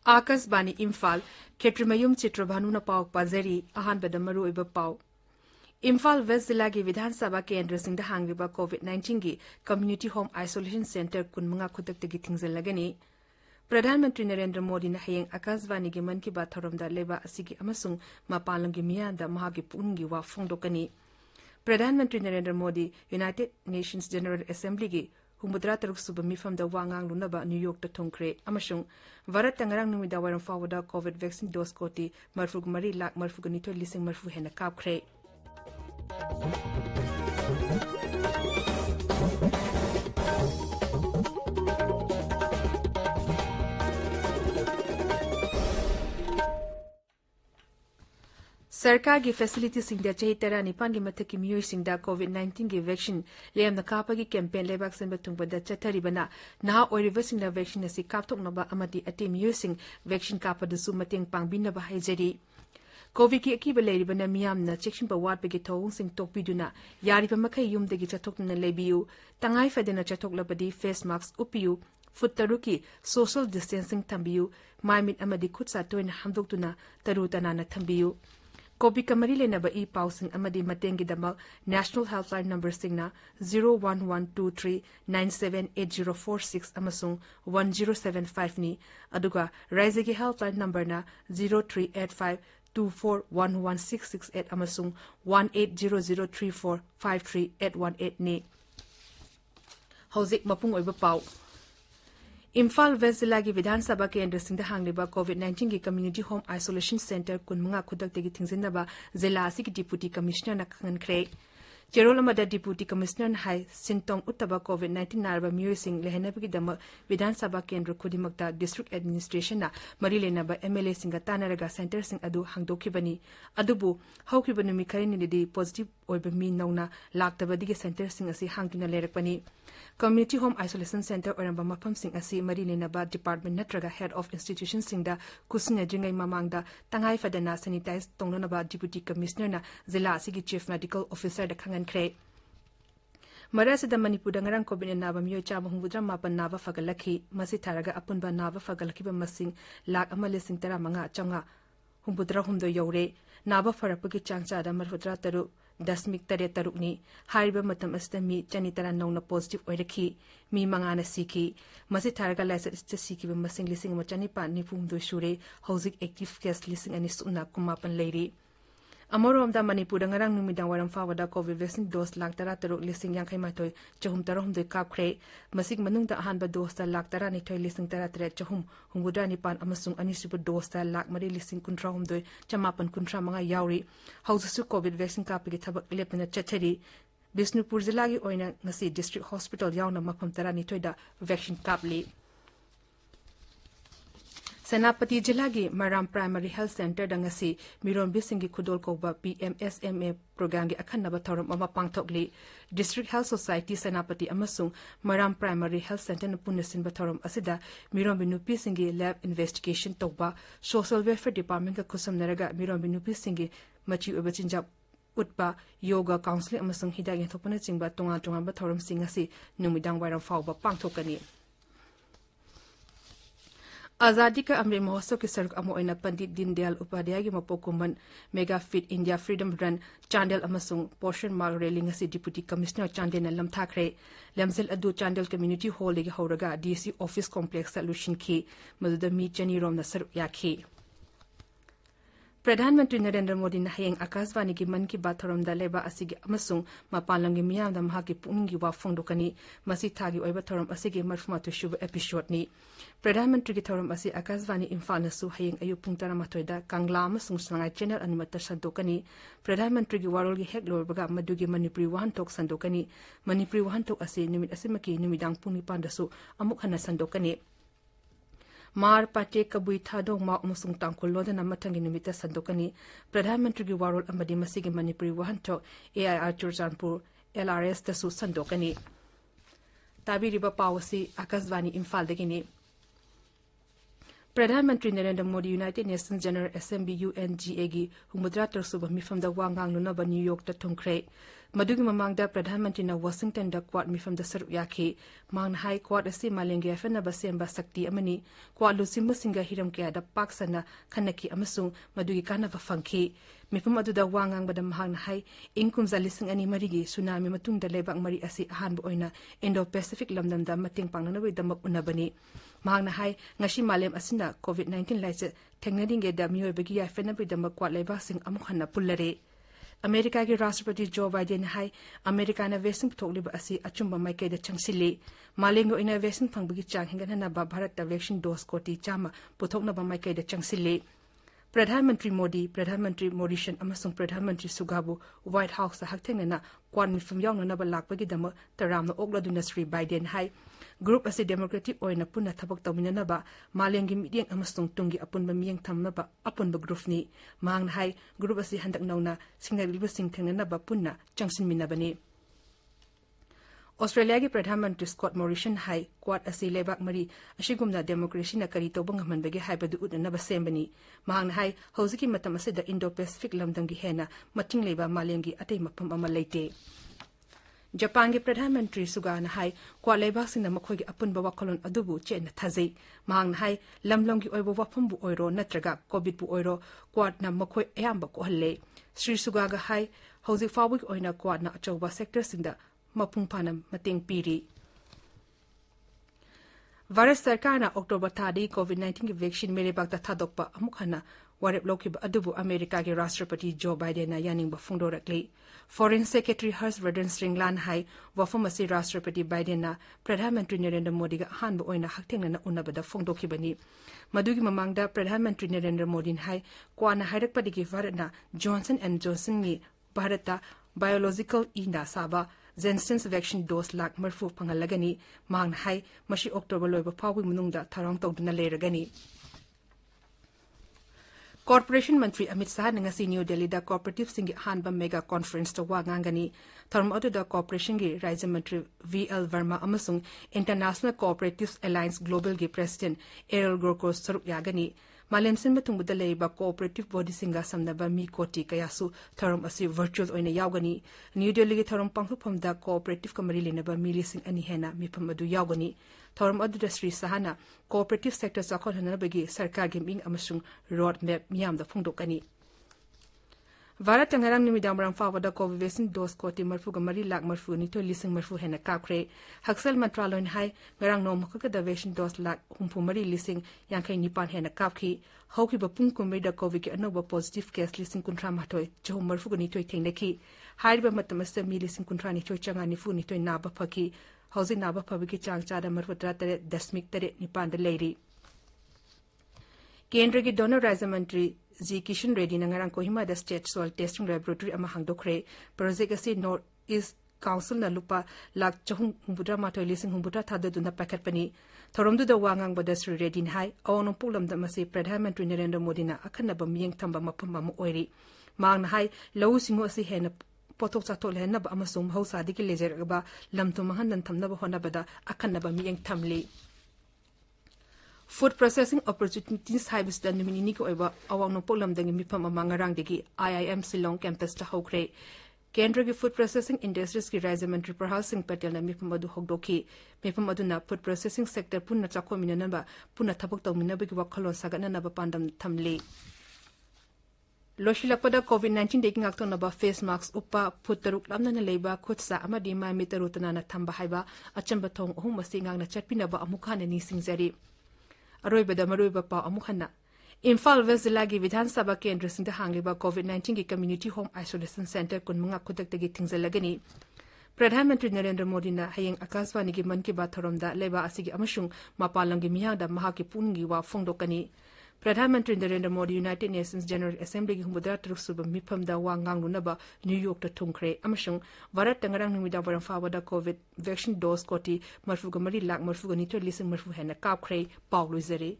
Akasbani Imphal, Chitrabhanu Chitrabhanu na pau pazari, ahanbada maru iba pau. Imphal West Zilagi Vidhan Sabha Kendra Singh Hangliba COVID-19 gi Community Home Isolation Center kunmunga khudak tagi thingzalagani. Pradhan Mantri Narendra Modi na hayeng Akasvani gi man ki baat thoramda leba asigi amasung mapalang gi miyanda mahagi pungi wa phongdokani. Pradhan Mantri Narendra Modi United Nations General Assembly gi Humudra Taruk Subami from the Wangang Lunaba New York to Tongkre Amashung Varat Tangarang Numida Waran Fawada COVID vaccine dose koti Marfug Mari Lak Marfuganito Lising Marfu Hena Kapkre. Sarkar की facility सिंगदा चाही तरा निपान की मथक की मियोई सिंगदा कोविड-19 की vaccine लेम नकापा की campaign लेबाक सेंबा तुंगबदा चथरिबना नहा ओरिबा सिंगदा vaccine असी कापथोकनबा अमदी अटे मियोई सिंग वैक्सीन कापदसु मतेंग पांगबिनबा हाइजरी कोविड की अकीब लेरिबना मियामना चेक्शन वाटबगी थौंग सिंग तोकबिदुना यारिबा मखै युमदगी चथोकना लेबियु तंगाई फदना चथोकलबदी फेस मास्क उपियु फुट तरुकी सोशल डिस्टेंसिंग थंबियु माइमिट अमदी खुदसा तोयना हमदोक्तुना तरु तनाना थंबियु कोविड का मरी लेना ई पाउसिंग अमदी मतेंगी दमक नेशनल हेल्पलाइन नंबर सिंगना 01123978046 अमसुंग 1075 नि अदुगा राइजे की हेल्पलाइन नंबर ना 0385241166 अमसुंग 1800345318 नि हौजिक मपुंग ओइबा पाउ Imphal West Zilagi Vidhan Sabha Kendra Singh Hangliba COVID-19 ki Community Home Isolation Center kunmunga khudak tegi thingzinaba Zila Asiki Deputy Commissioner na khankre Cherol amada Deputy Commissioner hai sintong uttaba COVID-19 narba miyoy sing lehenabagi dama Vidhan Sabha Kendra khudimakta District Administration na mari lenaba MLA singa tanaraga center sing adu hangdokhibani adubu hawkriba numi kharini di positive oiba mi nauna laktabadi center sing asi hangtuna lerakpani Community Home Isolation Center oramba mafam sing asi mari lenaba department natraga head of institution singda kusina jingai mamangda tangai fadana sanitize tongnaba Deputy Commissioner na Zila Asigi Chief Medical Officer da khangan kre Marasida Manipur ngarang COVID naba miyo chama hungudra mapan naba fagalaki masi tharaga apunba naba fagalaki ba masing lak amale sing tara manga changa humbudra humdo yore naba farapagi changcha da marfudra taru Dasmik tare tarukni hariba matam asta mi chanitara nauna positive oiraki mi mangana siki masi tharaga laisa ista siki ba masing lising machani pa ni pumdo shure hauzik active case lising ani suna kumapan leiri Amorom da Manipur ngarang numidang waram fawada COVID vaccine dose lak tara taruk lising yang khai matoi chahum tarahum doi kap khre masik manung da ahan ba dose ta lak tara ni thoi lising tara tre chahum hungudra ni pan amasung anisibu dose ta lak mari lising kuntra hum doi chamapan kuntra manga yauri hausu COVID vaccine kap gi thabak lepna chachari Bisnupur Zilagi oina ngasi district hospital yauna mafam tara ni thoi da vaccine kap li Senapati Jilagi Maram Primary Health Center dangasi Miron Bisingi Kudol Koba PMSMA program gi akhanaba thoram ama pangthokli District Health Society Senapati amasung Maram Primary Health Center na punasin ba thoram asida Miron Binupi Singi lab investigation tawba Social Welfare Department ka kusam naraga Miron Binupi Singi machi ubachinja utba yoga counseling amasung hidag yathopana chingba tonga ba thoram singasi numidang wairam fawba pangthokani Azadi ka Amrit Mahotsav ki saruk amo oina Pandit Dindayal Upadhyay gi mapokuman Mega Fit India Freedom Run Chandel amasung Portion Mark Railing asi Deputy Commissioner Chandel na lamthakre lamzel adu Chandel Community Hall gi hauraga DC Office Complex solution ki maduda mi chani rom na saruk yakhi Pradhanmantri Narendra Modi na hayeng Akasvani ki man ki baat thoramda leba asigi amasung mapalang gi miyamda mahagi pungi wa phongdokani masi thagi oiba thoram asigi marfuma tu shub episode ni Pradhanmantri ki thoram asi Akasvani Imphal na su hayeng ayu pungtara mathoida Kangla amasung sangai channel animata sandokani Pradhanmantri ki warol gi hek lorbaga madugi Manipuri wahantok sandokani Manipuri wahantok asi numit asimaki numidang puni pandasu amuk hana sandokani Mar pate kabui thadong ma umusung tangkulo na matangi numita sandokani Pradhanmantri gi warol amadi masigi Manipuri wahantok AIR Churchanpur LRS tasu sandokani Tabi riba pawasi Akasvani Imphal dagini Pradhanmantri Narendra Modi United Nations General Assembly UNGA gi humudra tarsuba mifam da wangang lunaba New York ta thongkre Madugi mamangda Pradhan Mantri na Washington da Quad mifam da saruk yaki mang hai Quad asi malengi afena basemba sakti amani Quad lusimba singa hiram kaya da paksana kanaki amasung madugi kana vafangki mifam adu da wangang bada mahang hai ingkum za lising ani marigi tsunami matung da lebak mari asi ahan bu oina Indo-Pacific lamdam da mating pangnana wi da unabani mahang hai ngashi malem asina COVID-19 laise tengnadinge da miyoy bagi afena wi da Quad lebak sing amukhanna pullare America के राष्ट्रपति Joe Biden high America ने vaccine पुथोकलिब असि अचुंबा माइके the चंगसिले मालेंगो in vaccine फंगबगी चांग हेंगन बा Bharat the vaccine dose कोटी चामा पुथोकनबा माइके the चंगसिले प्रधानमंत्री मोदी प्रधानमंत्री मोरिशन अमसुंग प्रधानमंत्री सुगाबु व्हाइट हाउस हक्थेंगना क्वान मिफम यावनब लाकबगी दम तरामना ओगलादुना श्री बाइडेन हाई ग्रुप असे डेमोक्रेटिक ओइना पुना थबक तमिननबा मालेंगी मीडियम अमसुंग तुंगी अपुनबा मियंग थमनबा अपुनबा ग्रुपनी मांग हाई ग्रुप असे हंदक नौना सिंगलिबा सिंगथेंगनबा पुना चंगसिनमिनबनी ऑस्ट्रेलिया के प्रधानमंत्री स्कॉट मॉरिसन हाई क्वाड असी लेबाक मरी अशिगुमना डेमोक्रेसी न करी तोबंग हमनबगे हाइबदु उदनबा सेमबनी मांग हाई हौजिकी मतम असे द इंडो पैसिफिक लमदंगी हेना मटिंग लेबा मालेंगी अतै मफम अमा लेते जापान के प्रधानमंत्री सुगाना हाई क्वाड लेबाक सिंना मखोगी अपुनबा वखलोन अदुबु चेना थाजै मांग हाई लमलंगी ओइबो वफमबु ओइरो नत्रगा कोविड बु ओइरो क्वाड न मखोय अयाम्बा कोहल्ले श्री सुगागा हाई हौजिक फावुक ओइना क्वाड न अचौबा सेक्टर सिंदा मपुंग पानम मतेंग पीरी भारत सरकार ना अक्टोबर थादी कोविड-19 की वैक्सीन मेरे बागता थादोकपा अमुक हना वारेप लोकिब अदुबु अमेरिका के राष्ट्रपति जो बाइडेन ना Yaning फोंदोरकले foreign secretary Harsh Vardhan श्रृंगलान high वफम असे राष्ट्रपति बाइडेन ना प्रधानमंत्री नरेंद्र मोदी का हान ओइना हक्थेंगना उन्नबदा फोंदोकिबनी मदुगी ममांगदा प्रधानमंत्री नरेंद्र मोदी हाई क्वाना हाइरकपदिगी भारत ना जॉनसन एंड जॉनसन नि भारत बायोलॉजिकल इंडा साबा जेंसेंस वैक्सीन डोज लाख मरफू फंगलगनी मांग हाई मशी अक्टोबर लोइब फावि मनुंगदा थरंग तौदुना लेरगनी कॉर्पोरेशन मंत्री अमित शाह ने ngasi न्यू दिल्ली दा कोऑपरेटिव सिंग हानबा मेगा कॉन्फ्रेंस तो वांगांगनी थर्म अदुदा कॉर्पोरेशन गे राज्य मंत्री वीएल वर्मा अमसुंग इंटरनेशनल कोऑपरेटिव्स अलायंस ग्लोबल गे प्रेसिडेंट एरल ग्रोको सरुक यागनी मालेम सिन मतुंगदा लेबा कोऑपरेटिव बॉडी सिंगा समनबा मी कोटी कयासु थरम असि वर्चुअल ओइना यावगनी न्यू दिल्ली गे थरम पांगथुफमदा कोऑपरेटिव कमरी लेनबा मिलिसिंग अनि हेना मिफम अदु यावगनी थरम अदुदा श्री सहाना कोऑपरेटिव सेक्टर चाखोननबगी सरकार गे मिंग अमसुंग रोड मैप मियामदा फुंगदोकनी भारत तंगरंग निमिदामरंग फावदा कोविड वैक्सीन डोज कोटी मरफुगा मरी लाख मरफु निथो लिसिंग मरफु हेना काखरे हक्सल मंत्रालय हाई ngरंग नोमखक द वैक्सीन डोज लाख हुंफु मरी लिसिंग यांखै निपान हेना काखी हौकिबा पुंग कुमैदा कोविड के अनोबा पॉजिटिव केस लिसिंग कुंट्रा माथोय जो मरफुगा निथोय थेंगनखी हाइबा मतमसे मी लिसिंग कुंट्रा निथोय चंगा निफु निथोय नाबा फकी हौजिक नाबा फबगी चांग चादा मरफु 13.9 निपान द लेरी केंद्र के डोनर राज्य मंत्री जी किशन रेड्डी नंगरंग कोहिमा द स्टेट सॉइल टेस्टिंग लैबोरेटरी अमा हांगदोखरे प्रोजेक्ट असी नॉर्थ ईस्ट काउंसिल न लुपा लाख चहुं हुंबुद्रा माथोय लिसिंग हुंबुद्रा थादुना पैकेटपनी थोरमदु द वांगांग बद श्री रेड्डी हाई अवनो पुलम द मसे प्रधानमंत्री नरेंद्र मोदी ना अखनब मियंग थंबा मफम मम ओइरी मांग हाई लौ सिंगो असी हेन पोथोक चाथोल हेनब अमसुम हौसादि के लेजरगबा लमतु महनन थमनब होनबदा अखनब मियंग थमली फूड प्रोसेसिंग अपॉर्चुनिटीज हाइबस नुमिनी को अवांग पोलमदंगी मिफम अमांगरांगदगी आईआईएम शिलोंग कैंपस हौख्रे केंद्र की फूड प्रोसेसिंग इंडस्ट्रीज की राज्य मंत्री प्रहलाद सिंह पटेल ने मिफम अदु हौदोखी मिफम अदुना फूड प्रोसेसिंग सेक्टर पुनः चाखोमिननबा पुनः थबक तौमिनबगी वखलोन सागननबा पांडम थमले लोशिलपदा कोविड-19 देकिंग आक्तोनबा फेस मास्क उपा फुट तरुक लामना लेबा खुदसा अमदि मामी तरुतना थंबा हाइबा अचंबा थोंग अहुम मसिंगांगना चटपिनबा अमुखाने निसिंगजरी अरोइबदा मरुइबा पाव अमुखन्ना इम्फाल वेस्ट जिला की विधानसभा केंद्र सिंह हांगलिबा कोविड-19 की कम्युनिटी होम आइसोलेशन सेंटर कुनमुंगा खुदक्तगी थिंगजलगनी प्रधानमंत्री नरेंद्र मोदी ना हयेंग आकाशवाणी की मन की बात थोरमदा लेबा असिगी अमशुंग मापालंगी मियादा महाकी पुनगी वा फोंगदोकनी प्रधानमंत्री Narendra Modi United Nations general assembly की हुमुद्रा तरुसुब मिफमदा वांगांगनुनबा न्यूयॉर्क ता थुंखरे अमशुंग भारत तंगरंग निमिदा बरम फावदा कोविड वैक्सीन डोज कोटी मरफुगा मरी लाख मरफुगा निथो लिसिंग मरफु हेना कापखरे पावलुजरे